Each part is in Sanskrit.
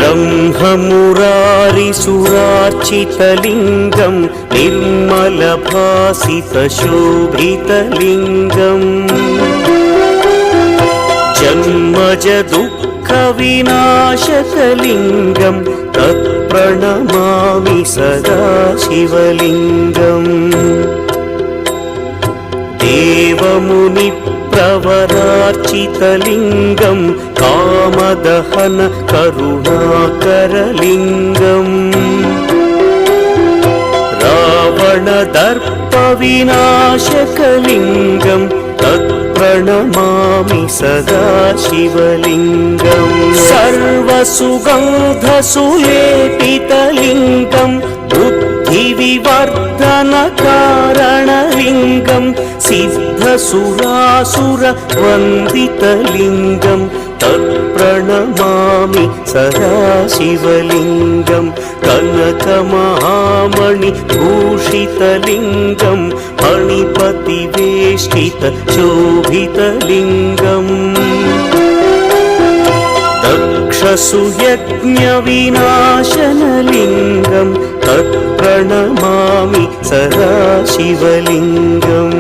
ब्रह्ममुरारिसुरार्चितलिङ्गं निर्मलभासितशोभितलिङ्गम् जन्मजदुःखविनाशकलिङ्गं तत्प्रणमामि सदा शिवलिङ्गम् देवमुनिप्रवरार्चितलिङ्गं कामदहन करुणाकरलिङ्गम् रावणदर्पविनाशकलिङ्गं तत्प्रणमामि सदा शिवलिङ्गम् सर्वसुगन्धसुलेपितलिङ्गं बुद्धिविवर्धनकारणलिङ्गं सिद्धसुरासुरवन्दितलिङ्गं तत्प्रणमामि सदा शिवलिङ्गं कनकमहामणिभूषितलिङ्गं मणिपतिवेष्टितशोभितलिङ्गम् दक्षसुयज्ञविनाशनलिङ्गं तत्प्रणमामि सदा शिवलिङ्गम्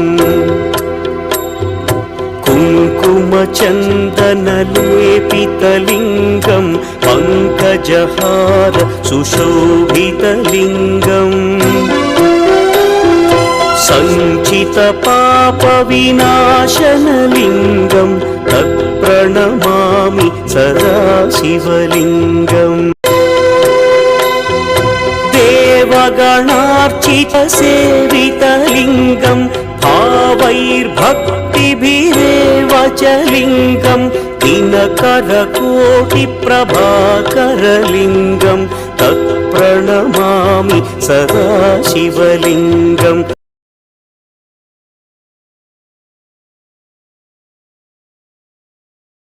कुङ्कुमचन्दनलेपितलिङ्गं पङ्कजहार सुशोभितलिङ्गम् सञ्चितपापविनाशनलिङ्गं तत्प्रणमामि सदा शिवलिङ्गम् देवगणार्चितसेवितलिङ्गं भावैर्भक्तिभिरेव च लिङ्गं दिनकरकोटिप्रभाकरलिङ्गं तत्प्रणमामि सदा शिवलिङ्गम्